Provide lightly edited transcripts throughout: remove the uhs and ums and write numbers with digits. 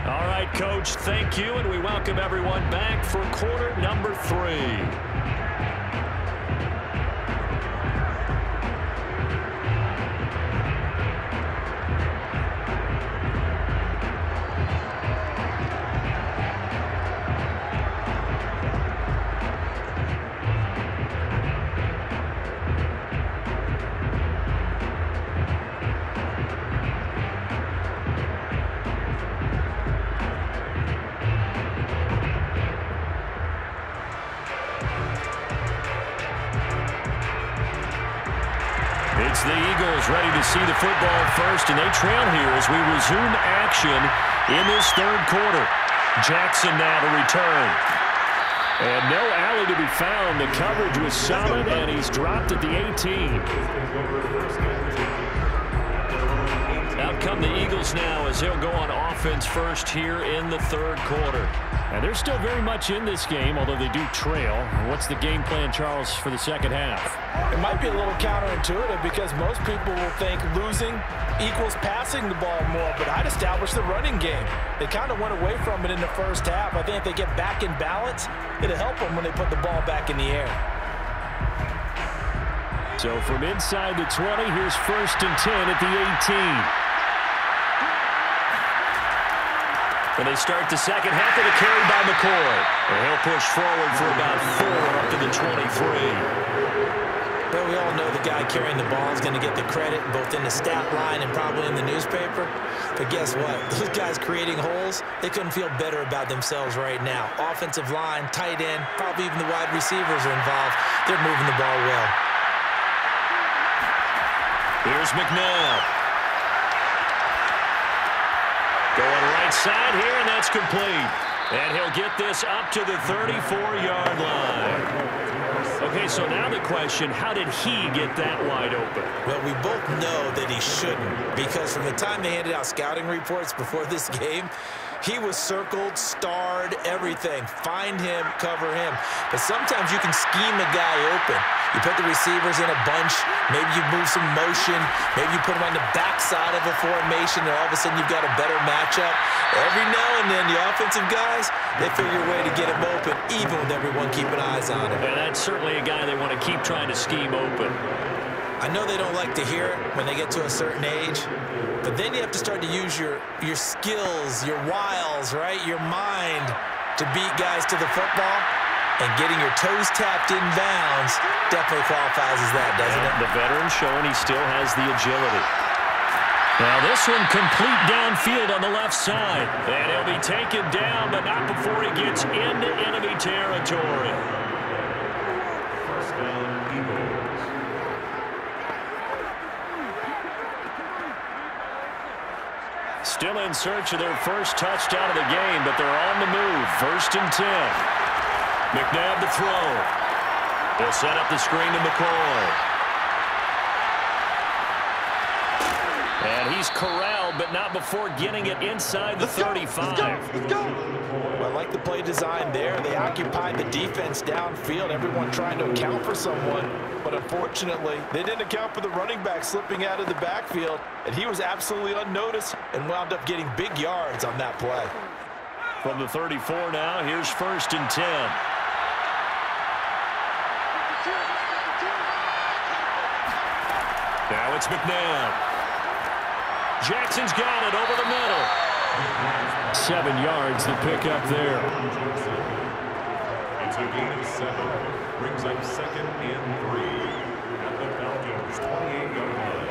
All right, Coach, thank you, and we welcome everyone back for quarter number 3. It's the Eagles ready to see the football first, and they trail here as we resume action in this third quarter. Jackson now to return. And no alley to be found. The coverage was solid, and he's dropped at the 18. Out come the Eagles now as they'll go on offense first here in the third quarter. And they're still very much in this game, although they do trail. What's the game plan, Charles, for the second half? It might be a little counterintuitive because most people will think losing equals passing the ball more, but I'd establish the running game. They kind of went away from it in the first half. I think if they get back in balance, it'll help them when they put the ball back in the air. So from inside the 20, here's 1st and 10 at the 18. When they start the second half of the carry by McCoy. And he'll push forward for about 4 up to the 23. Well, we all know the guy carrying the ball is going to get the credit both in the stat line and probably in the newspaper. But guess what? Those guys creating holes, they couldn't feel better about themselves right now. Offensive line, tight end, probably even the wide receivers are involved. They're moving the ball well. Here's McNabb. Going right side here, and that's complete. And he'll get this up to the 34-yard line. Okay, so now the question, how did he get that wide open? Well, we both know that he shouldn't, because from the time they handed out scouting reports before this game, he was circled, starred, everything. Find him, cover him. But sometimes you can scheme a guy open. You put the receivers in a bunch. Maybe you move some motion. Maybe you put them on the backside of a formation, and all of a sudden you've got a better matchup. Every now and then, the offensive guys, they figure a way to get him open, even with everyone keeping eyes on him. And that's certainly a guy they want to keep trying to scheme open. I know they don't like to hear it when they get to a certain age, but then you have to start to use your skills, your wiles, right, your mind to beat guys to the football. And getting your toes tapped in bounds definitely qualifies as that, doesn't it? The veteran showing he still has the agility. Now this one complete downfield on the left side. And he'll be taken down, but not before he gets into enemy territory. First down, Eagles. Still in search of their first touchdown of the game, but they're on the move. 1st and 10. McNabb to throw. He'll set up the screen to McCoy. And he's corralled, but not before getting it inside the 35. Let's go. Well, I like the play design there. They occupied the defense downfield, everyone trying to account for someone. But unfortunately, they didn't account for the running back slipping out of the backfield. And he was absolutely unnoticed and wound up getting big yards on that play. From the 34 now, here's 1st and 10. Now it's McNabb. Jackson's got it over the middle. 7 yards to pick up there. It's a gain of 7. Brings up 2nd and 3. At the Falcons' 28-yard line.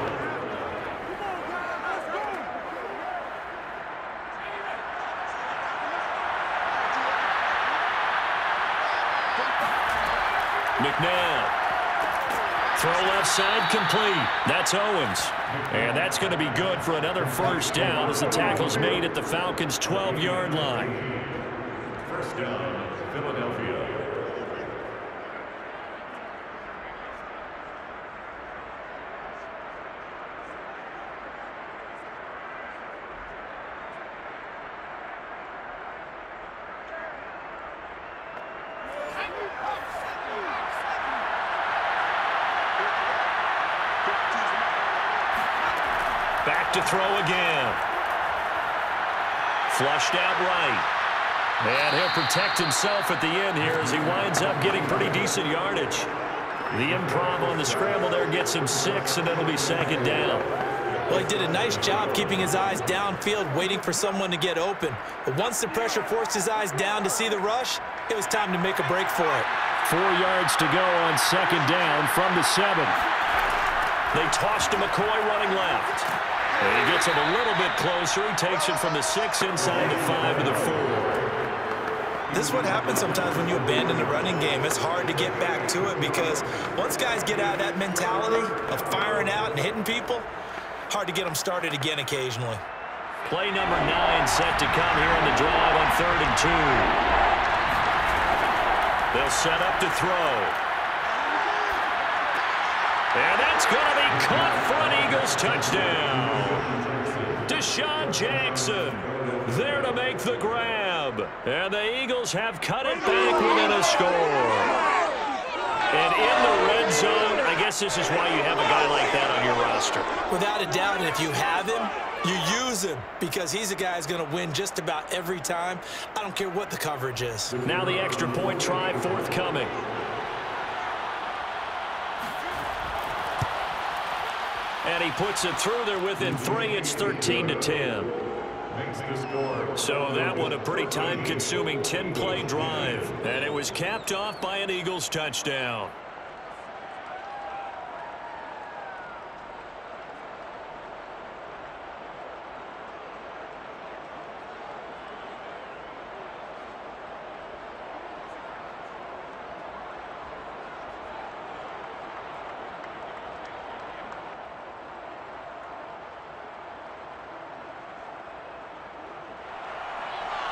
McNabb. Throw left side complete. That's Owens. And that's going to be good for another first down as the tackle's made at the Falcons' 12-yard line. First down, Philadelphia. Back to throw again. Flushed out right. And he'll protect himself at the end here as he winds up getting pretty decent yardage. The improv on the scramble there gets him 6, and it'll be 2nd down. Well, he did a nice job keeping his eyes downfield, waiting for someone to get open. But once the pressure forced his eyes down to see the rush, it was time to make a break for it. 4 yards to go on 2nd down from the 7. They toss to McCoy running left. And he gets him a little bit closer. He takes it from the 6 inside the 5 to the 4. This is what happens sometimes when you abandon the running game. It's hard to get back to it because once guys get out of that mentality of firing out and hitting people, hard to get them started again occasionally. Play number 9 set to come here on the drive on 3rd and 2. They'll set up to throw. And that's going to be caught for an Eagles touchdown. Deshaun Jackson there to make the grab. And the Eagles have cut it back within a score. And in the red zone, I guess this is why you have a guy like that on your roster. Without a doubt, and if you have him, you use him because he's a guy who's going to win just about every time. I don't care what the coverage is. Now the extra point try forthcoming. And he puts it through there within 3. It's 13-10. So that one a pretty time-consuming 10-play drive. And it was capped off by an Eagles touchdown.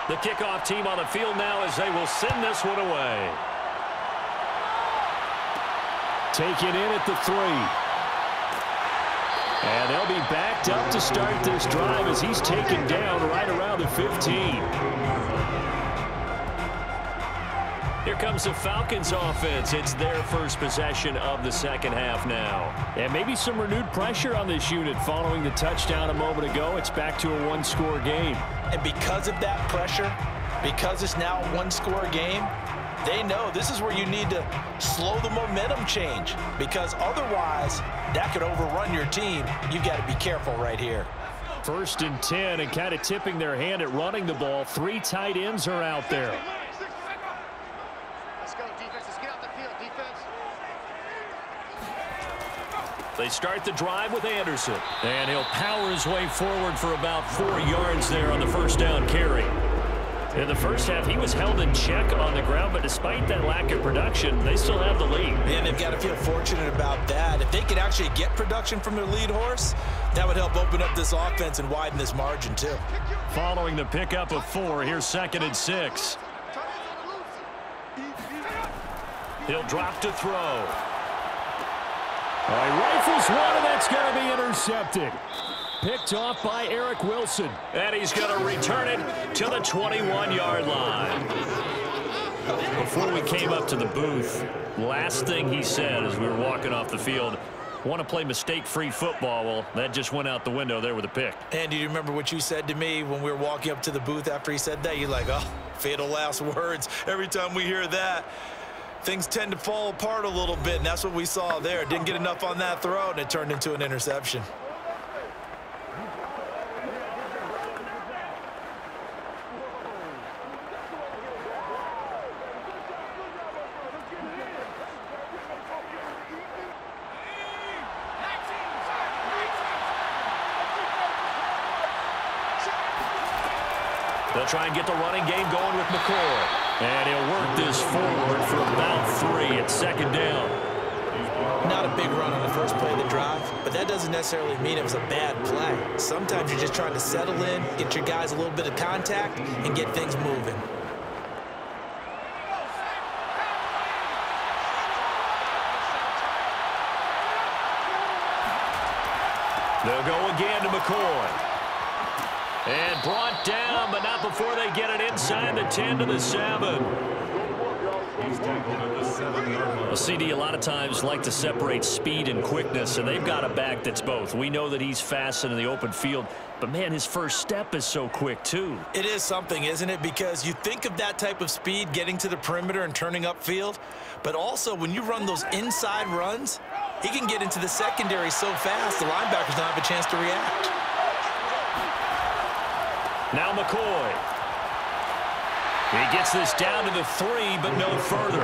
The kickoff team on the field now as they will send this one away. Taken in at the 3. And they'll be backed up to start this drive as he's taken down right around the 15. Here comes the Falcons offense. It's their first possession of the 2nd half now. And maybe some renewed pressure on this unit following the touchdown a moment ago. It's back to a 1-score game. And because of that pressure, because it's now a 1-score game, they know this is where you need to slow the momentum change because otherwise that could overrun your team. You've got to be careful right here. 1st and 10 and kind of tipping their hand at running the ball. 3 tight ends are out there. Let's go, defense. Let's get out the field, defense. They start the drive with Anderson. And he'll power his way forward for about 4 yards there on the 1st down carry. In the first half, he was held in check on the ground, but despite that lack of production, they still have the lead. And they've got to feel fortunate about that. If they could actually get production from their lead horse, that would help open up this offense and widen this margin, too. Following the pickup of 4, here's 2nd and 6. He'll drop to throw. All right, rifles one, and that's going to be intercepted. Picked off by Eric Wilson. And he's going to return it to the 21-yard line. Before we came up to the booth, last thing he said as we were walking off the field, want to play mistake-free football. Well, that just went out the window there with a pick. And do you remember what you said to me when we were walking up to the booth after he said that? You're like, oh, fatal last words. Every time we hear that, things tend to fall apart a little bit, and that's what we saw there. Didn't get enough on that throw, and it turned into an interception. They'll try and get the running game going with McCoy. And he'll work this forward for about 3 at 2nd down. Not a big run on the first play of the drive, but that doesn't necessarily mean it was a bad play. Sometimes you're just trying to settle in, get your guys a little bit of contact, and get things moving. They'll go again to McCoy. And brought down, but not before they get it inside the 10 to the 7. He's tackled at the 7-yard line. Well, CD a lot of times like to separate speed and quickness, and they've got a back that's both. We know that he's fast in the open field, but, man, his first step is so quick, too. It is something, isn't it? Because you think of that type of speed getting to the perimeter and turning upfield, but also when you run those inside runs, he can get into the secondary so fast the linebackers don't have a chance to react. Now McCoy. He gets this down to the 3, but no further.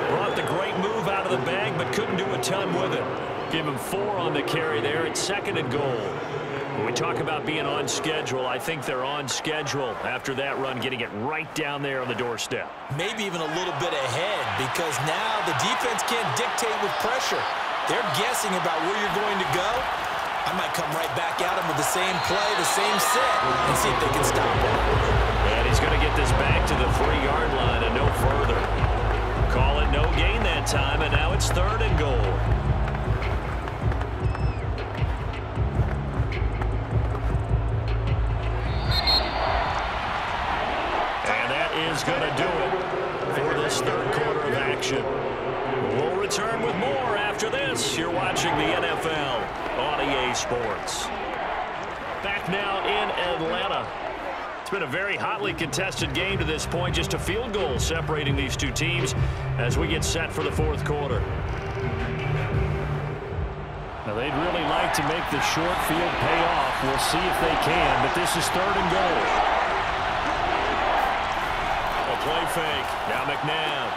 Brought the great move out of the bag, but couldn't do a ton with it. Give him 4 on the carry there at 2nd and goal. When we talk about being on schedule, I think they're on schedule after that run, getting it right down there on the doorstep. Maybe even a little bit ahead, because now the defense can't dictate with pressure. They're guessing about where you're going to go. I might come right back at him with the same play, the same set, and see if they can stop it. And he's going to get this back to the 3-yard line and no further. Call it no gain that time, and now it's 3rd and goal. Is going to do it for this 3rd quarter of action. We'll return with more after this. You're watching the NFL on EA Sports. Back now in Atlanta. It's been a very hotly contested game to this point. Just a field goal separating these two teams as we get set for the 4th quarter. Now they'd really like to make the short field pay off. We'll see if they can, but this is 3rd and goal. Play fake. Now McNabb.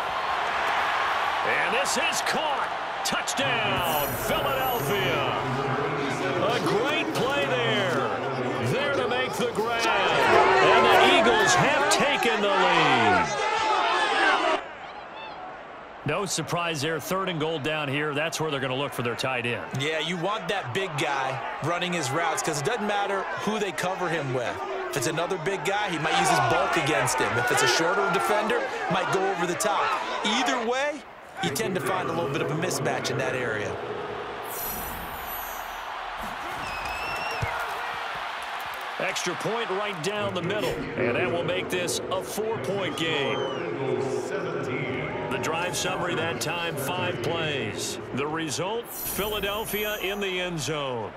And this is caught. Touchdown, Philadelphia. A great play there. There to make the grab. And the Eagles have taken the lead. No surprise there. 3rd and goal down here. That's where they're going to look for their tight end. Yeah, you want that big guy running his routes because it doesn't matter who they cover him with. If it's another big guy, he might use his bulk against him. If it's a shorter defender, might go over the top. Either way, you tend to find a little bit of a mismatch in that area. Extra point right down the middle. And that will make this a 4-point game. The drive summary that time, 5 plays. The result, Philadelphia in the end zone.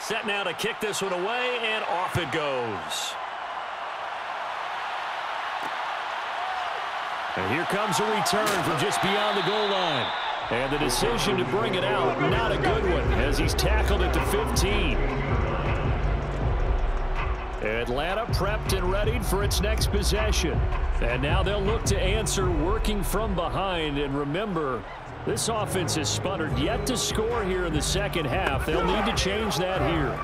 Set now to kick this one away, and off it goes. And here comes a return from just beyond the goal line. And the decision to bring it out, not a good one, as he's tackled at the 15. Atlanta prepped and readied for its next possession. And now they'll look to answer working from behind. And remember, this offense has sputtered yet to score here in the 2nd half. They'll need to change that here.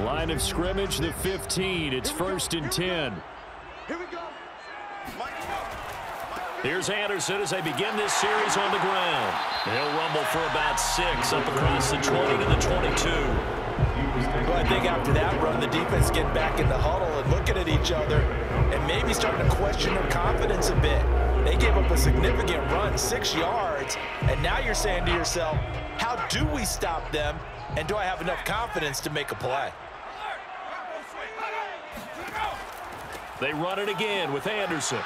Line of scrimmage, the 15. It's 1st and 10. Here we go. Here's Anderson as they begin this series on the ground. He'll rumble for about 6 up across the 20 to the 22. Well, I think after that run, the defense get back in the huddle and looking at each other and maybe starting to question their confidence a bit. They gave up a significant run, 6 yards, and now you're saying to yourself, how do we stop them, and do I have enough confidence to make a play? They run it again with Anderson.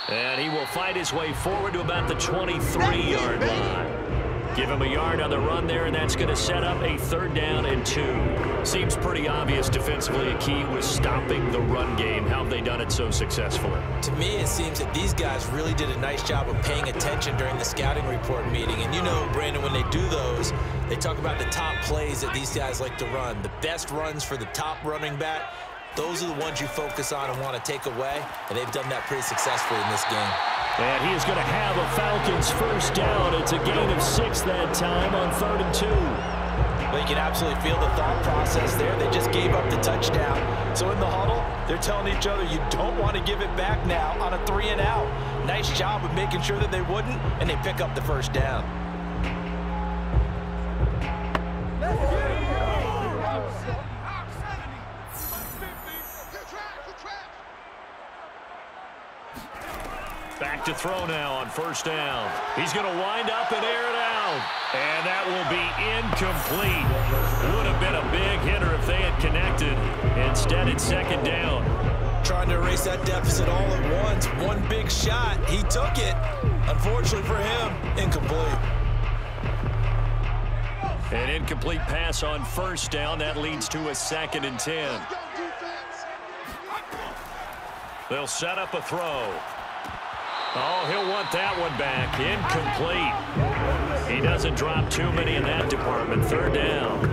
And he will fight his way forward to about the 23-yard line. Give him a yard on the run there, and that's going to set up a 3rd down and 2. Seems pretty obvious defensively a key was stopping the run game. How have they done it so successfully? To me, it seems that these guys really did a nice job of paying attention during the scouting report meeting. And you know, Brandon, when they do those, they talk about the top plays that these guys like to run, the best runs for the top running back. those are the ones you focus on and want to take away, and they've done that pretty successfully in this game. And he is going to have a Falcons first down. It's a gain of 6 that time on 3rd and 2. Well, you can absolutely feel the thought process there. They just gave up the touchdown. So in the huddle, they're telling each other, you don't want to give it back now on a 3-and-out. Nice job of making sure that they wouldn't, and they pick up the first down. Back to throw now on 1st down. He's going to wind up and air it out. And that will be incomplete. Would have been a big hitter if they had connected. Instead, it's 2nd down. Trying to erase that deficit all at once. One big shot. He took it. Unfortunately for him, incomplete. An incomplete pass on 1st down. That leads to a 2nd and 10. They'll set up a throw. Oh, he'll want that one back. Incomplete. He doesn't drop too many in that department. 3rd down.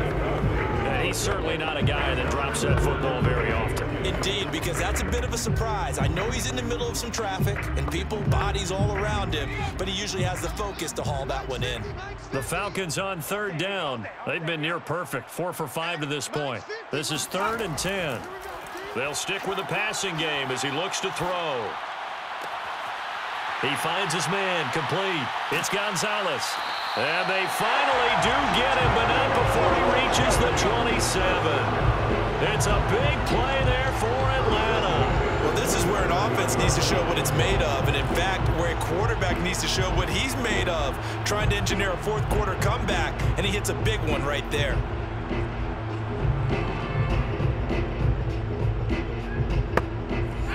And he's certainly not a guy that drops that football very often. Indeed, because that's a bit of a surprise. I know he's in the middle of some traffic and people, bodies all around him, but he usually has the focus to haul that one in. The Falcons on 3rd down. They've been near perfect. 4 for 5 to this point. This is 3rd and 10. They'll stick with the passing game as he looks to throw. He finds his man, complete. It's Gonzalez. And they finally do get him, but not before he reaches the 27. It's a big play there for Atlanta. Well, this is where an offense needs to show what it's made of, and in fact, where a quarterback needs to show what he's made of, trying to engineer a 4th quarter comeback, and he hits a big one right there.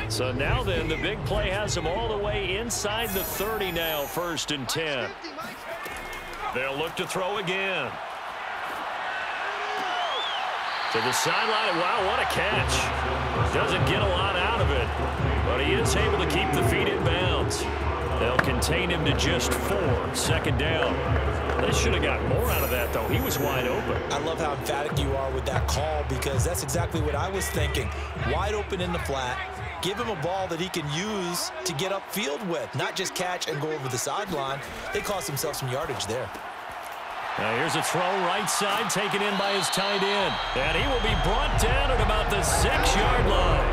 So now then, the big play has him all the way inside the 30 now, 1st and 10. They'll look to throw again. To the sideline. Wow, what a catch. Doesn't get a lot out of it, but he is able to keep the feet in bounds. They'll contain him to just 4. 2nd down. They should have got more out of that, though. He was wide open. I love how emphatic you are with that call, because that's exactly what I was thinking. Wide open in the flat. Give him a ball that he can use to get upfield with, not just catch and go over the sideline. They cost themselves some yardage there. Now here's a throw right side, taken in by his tight end. And he will be brought down at about the 6-yard line.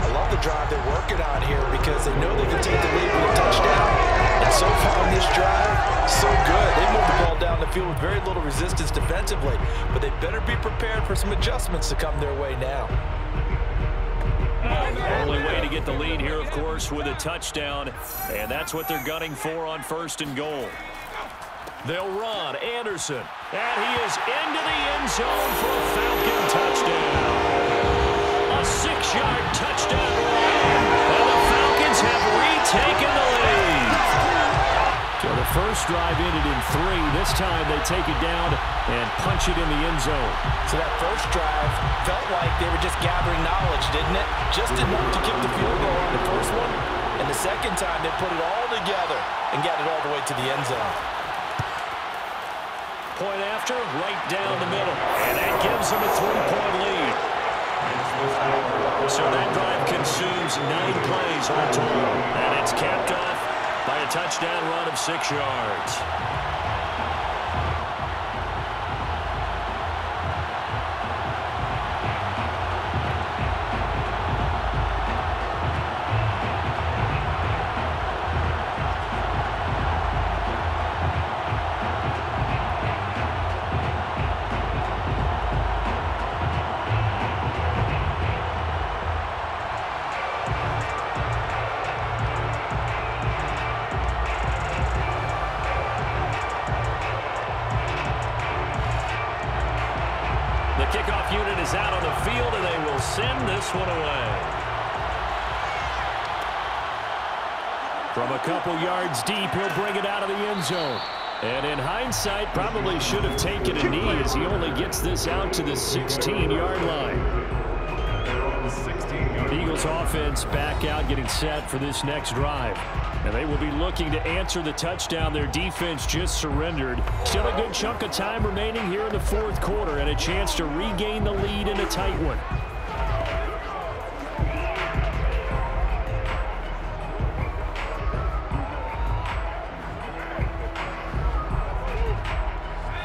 I love the drive they're working on here because they know they can take the lead with a touchdown. And so far on this drive, so good. They moved the ball down the field with very little resistance defensively, but they better be prepared for some adjustments to come their way now. Only way to get the lead here, of course, with a touchdown, and that's what they're gunning for on 1st and goal. They'll run. Anderson, and he is into the end zone for a Falcon touchdown. A 6-yard touchdown run, and the Falcons have retaken the lead. So the first drive ended in 3. This time they take it down and punch it in the end zone. So that first drive felt like they were just gathering knowledge, didn't it? Just enough to kick the field goal on the first one. And the second time they put it all together and got it all the way to the end zone. Point after, right down the middle. And that gives them a 3-point lead. So that drive consumes 9 plays all total. And it's capped off by a touchdown run of 6 yards. Kickoff unit is out on the field, and they will send this one away. From a couple yards deep, he'll bring it out of the end zone. And in hindsight, probably should have taken a knee as he only gets this out to the 16-yard line. The Eagles offense back out getting set for this next drive. And they will be looking to answer the touchdown their defense just surrendered. Still a good chunk of time remaining here in the fourth quarter and a chance to regain the lead in a tight one.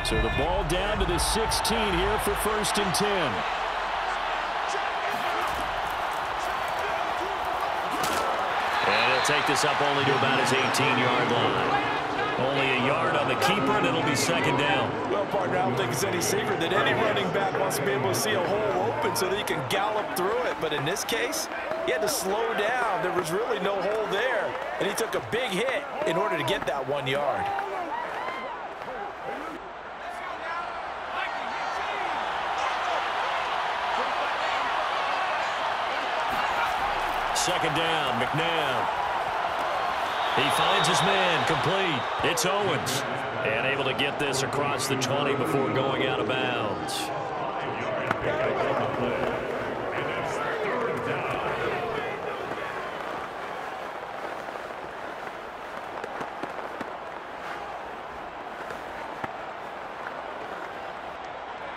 So the ball down to the 16 here for 1st and 10. Take this up only to about his 18-yard line. Only a yard on the keeper, and it'll be 2nd down. Well, partner, I don't think it's any secret that any running back wants to be able to see a hole open so that he can gallop through it. But in this case, he had to slow down. There was really no hole there, and he took a big hit in order to get that 1 yard. Second down, McNabb. He finds his man, complete. It's Owens. And able to get this across the 20 before going out of bounds.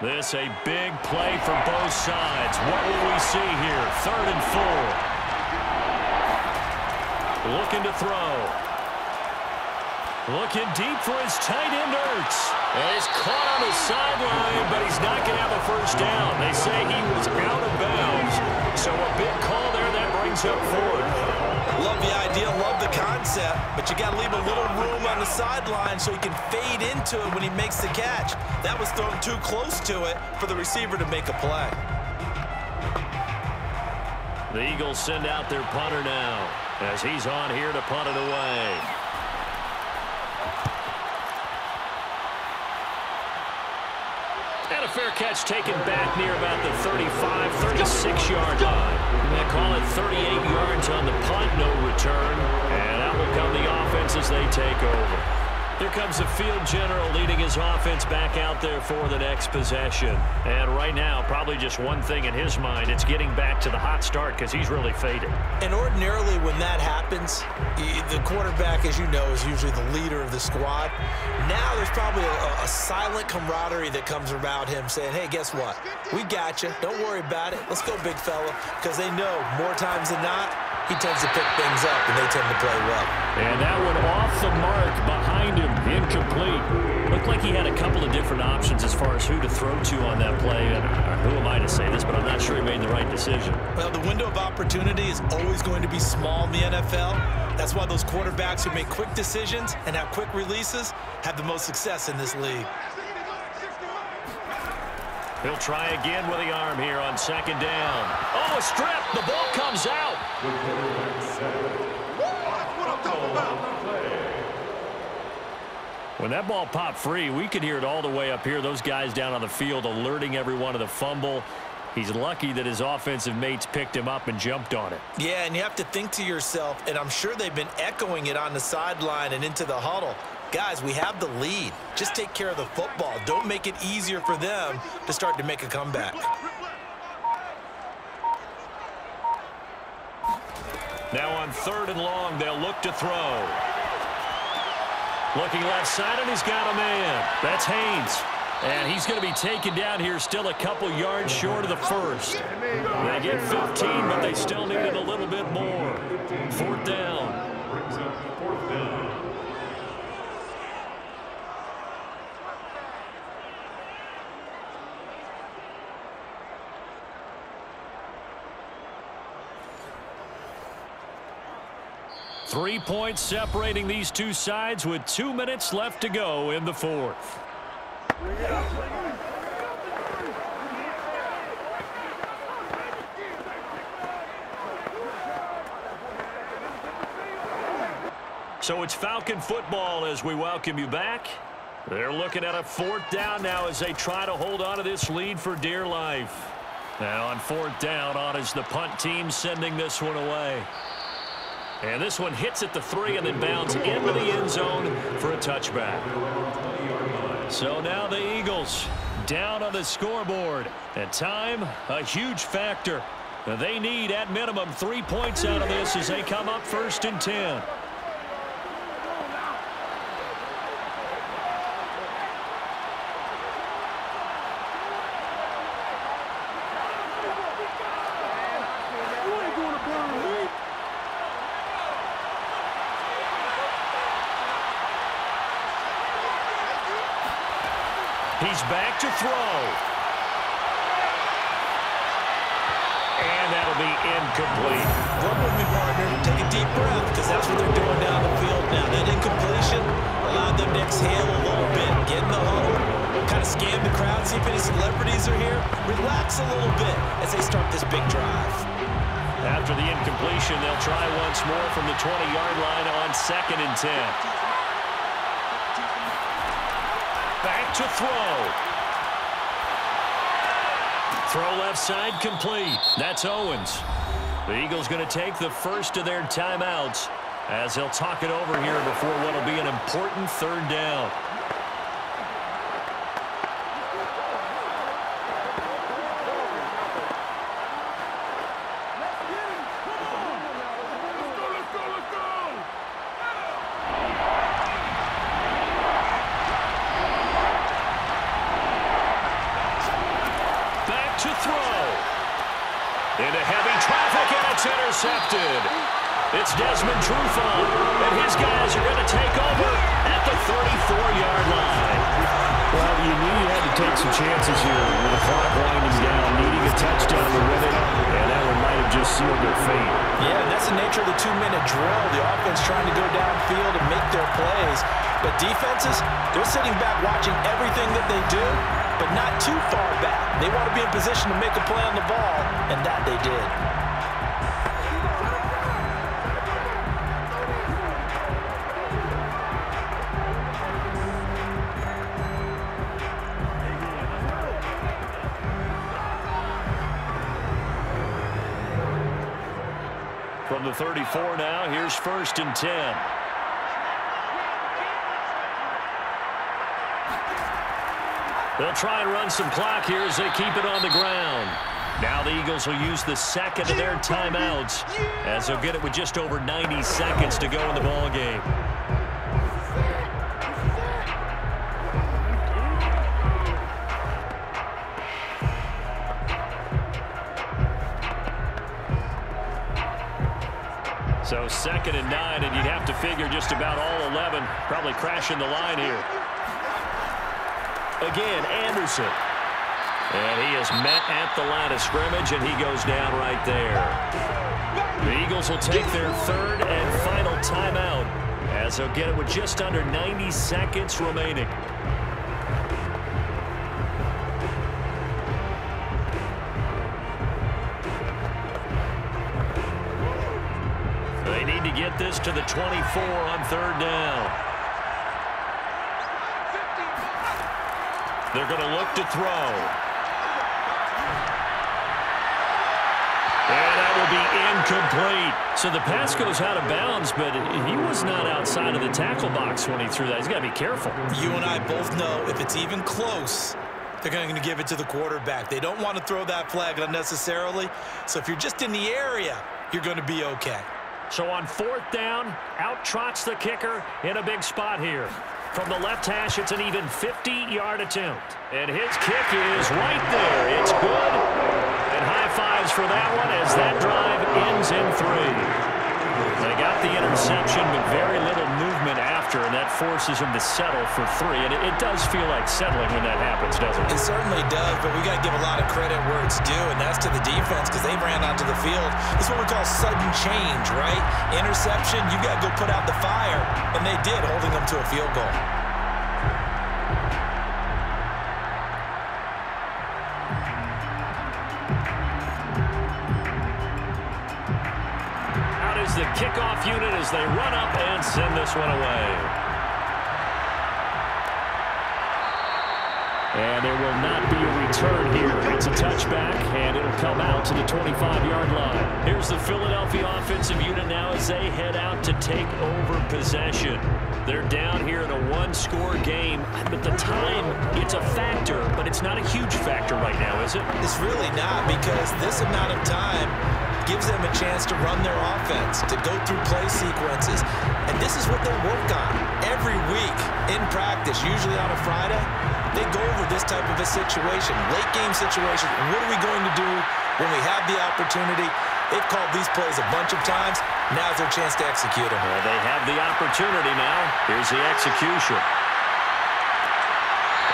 This a big play for both sides. What will we see here? 3rd and 4. Looking to throw. Looking deep for his tight end, Ertz. And he's caught on the sideline, but he's not going to have a 1st down. They say he was out of bounds. So a big call there that brings up 4th. Love the idea, love the concept, but you got to leave a little room on the sideline so he can fade into it when he makes the catch. That was thrown too close to it for the receiver to make a play. The Eagles send out their punter now as he's on here to punt it away. And a fair catch taken back near about the 35, 36-yard line. They call it 38 yards on the punt, no return. And out will come the offense as they take over. Here comes the field general leading his offense back out there for the next possession. And right now, probably just one thing in his mind. It's getting back to the hot start because he's really faded. And ordinarily when that happens, the quarterback, as you know, is usually the leader of the squad. Now there's probably a silent camaraderie that comes about him saying, hey, guess what? We got you. Don't worry about it. Let's go, big fella. Because they know more times than not, he tends to pick things up, and they tend to play well. And that one off the mark behind him, incomplete. Looked like he had a couple of different options as far as who to throw to on that play. And who am I to say this, but I'm not sure he made the right decision. Well, the window of opportunity is always going to be small in the NFL. That's why those quarterbacks who make quick decisions and have quick releases have the most success in this league. He'll try again with the arm here on 2nd down. Oh, a strip. The ball comes out. When that ball popped free, we could hear it all the way up here. Those guys down on the field alerting everyone of the fumble. He's lucky that his offensive mates picked him up and jumped on it. Yeah, and you have to think to yourself, and I'm sure they've been echoing it on the sideline and into the huddle. Guys, we have the lead. Just take care of the football. Don't make it easier for them to start to make a comeback. Now on 3rd and long, they'll look to throw. Looking left side, and he's got a man. That's Haynes. And he's going to be taken down here still a couple yards short of the 1st. They get 15, but they still needed a little bit more. 4th down. Brings up 4th down. Three points separating these two sides with 2 minutes left to go in the 4th. So it's Falcon football as we welcome you back. They're looking at a 4th down now as they try to hold on to this lead for dear life. Now on 4th down, on is the punt team sending this one away. And this one hits at the 3 and then bounds into the end zone for a touchback. So now the Eagles down on the scoreboard. And time, a huge factor. They need, at minimum, 3 points out of this as they come up 1st and 10. He's back to throw. And that'll be incomplete. Work with me, partner. Take a deep breath, because that's what they're doing down the field now. That incompletion allowed them to exhale a little bit, get in the huddle, kind of scan the crowd, see if any celebrities are here. Relax a little bit as they start this big drive. After the incompletion, they'll try once more from the 20-yard line on 2nd and 10. Back to throw. Throw left side complete. That's Owens. The Eagles going to take the first of their timeouts as they'll talk it over here before what will be an important 3rd down. Into heavy traffic, and it's intercepted. It's Desmond Trufant, and his guys are going to take over at the 34-yard line. Well, you knew you had to take some chances here with the clock winding down, needing a touchdown to win it, and that one might have just sealed their fate. Yeah, and that's the nature of the 2-minute drill. The offense trying to go downfield and make their plays. But defenses, they're sitting back watching everything that they do, but not too far back. They want to be in position to make a play on the ball, and that they did. From the 34 now, here's 1st and 10. They'll try and run some clock here as they keep it on the ground. Now the Eagles will use the 2nd of their timeouts as they'll get it with just over 90 seconds to go in the ball game. So 2nd and 9, and you'd have to figure just about all 11 probably crashing the line here. Again, Anderson. And he is met at the line of scrimmage, and he goes down right there. The Eagles will take their 3rd and final timeout as they'll get it with just under 90 seconds remaining. They need to get this to the 24 on 3rd down. They're going to look to throw. And that will be incomplete. So the pass goes out of bounds, but he was not outside of the tackle box when he threw that. He's got to be careful. You and I both know if it's even close, they're going to give it to the quarterback. They don't want to throw that flag unnecessarily. So if you're just in the area, you're going to be okay. So on 4th down, out trots the kicker in a big spot here. From the left hash, it's an even 50-yard attempt. And his kick is right there. It's good. And high fives for that one as that drive ends in 3. They got the interception, but very little movement after, and that forces them to settle for 3. And it does feel like settling when that happens, doesn't it? It certainly does, but we got to give a lot of credit where it's due, and that's to the defense because they ran onto the field. This is what we call sudden change, right? Interception, you got to go put out the fire, and they did, holding them to a field goal. The kickoff unit as they run up and send this one away. And there will not be a return here. It's a touchback, and it'll come out to the 25-yard line. Here's the Philadelphia offensive unit now as they head out to take over possession. They're down here in a one-score game, but the time, it's a factor, but it's not a huge factor right now, is it? It's really not, because this amount of time gives them a chance to run their offense, to go through play sequences. And this is what they work on every week in practice, usually on a Friday. They go over this type of a situation, late game situation. What are we going to do when we have the opportunity? They've called these plays a bunch of times. Now's their chance to execute them. Well, they have the opportunity now. Here's the execution.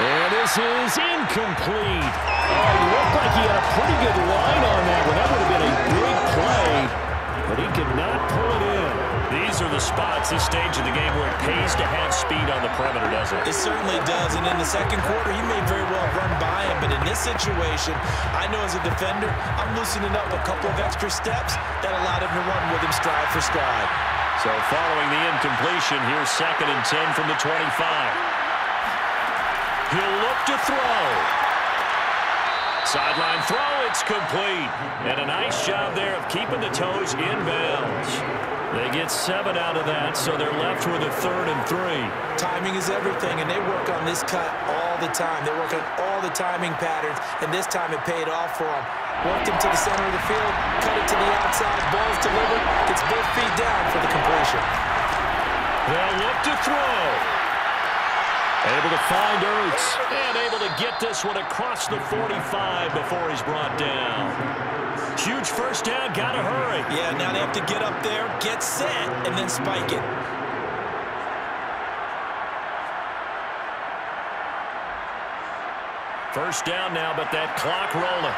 And this is incomplete. Oh, it looked like he had a pretty good line on that one. That would have been a big play, but he could not pull it in. These are the spots, this stage of the game, where it pays to have speed on the perimeter, doesn't it? It certainly does, and in the second quarter, he may very well run by him, but in this situation, I know as a defender, I'm loosening up a couple of extra steps that allowed him to run with him stride for stride. So following the incompletion, here's 2nd and 10 from the 25. He'll look to throw. Sideline throw, it's complete. And a nice job there of keeping the toes inbounds. They get 7 out of that, so they're left with a 3rd and 3. Timing is everything, and they work on this cut all the time. They work on all the timing patterns, and this time it paid off for them. Worked him to the center of the field, cut it to the outside, ball's delivered, gets both feet down for the completion. They'll look to throw. Able to find Ertz, and able to get this one across the 45 before he's brought down. Huge first down, gotta hurry. Yeah, now they have to get up there, get set, and then spike it. First down now, but that clock rolling.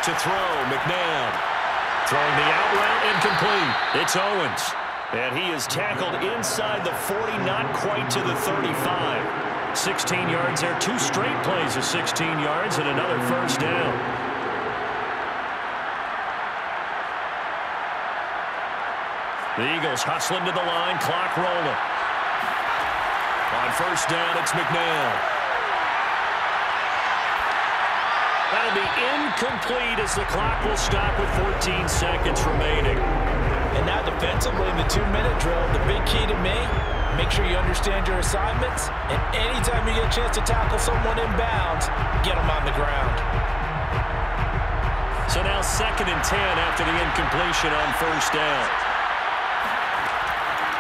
To throw, McNabb. Throwing the out route, incomplete. It's Owens. And he is tackled inside the 40, not quite to the 35. 16 yards there. 2 straight plays of 16 yards and another first down. The Eagles hustling to the line, clock rolling. On first down, it's McNabb. That'll be incomplete as the clock will stop with 14 seconds remaining. And now defensively in the 2-minute drill, the big key to me, make sure you understand your assignments, and anytime you get a chance to tackle someone in bounds, get them on the ground. So now 2nd and 10 after the incompletion on first down.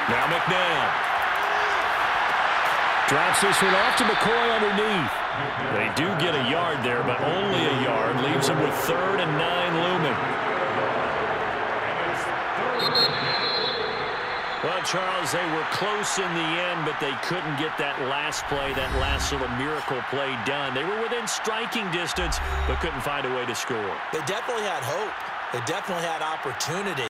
Now McNabb. Drops this one off to McCoy underneath. They do get a yard there, but only a yard. Leaves them with 3rd and 9 looming. Well, Charles, they were close in the end, but they couldn't get that last play, that last little miracle play done. They were within striking distance, but couldn't find a way to score. They definitely had hope. They definitely had opportunity.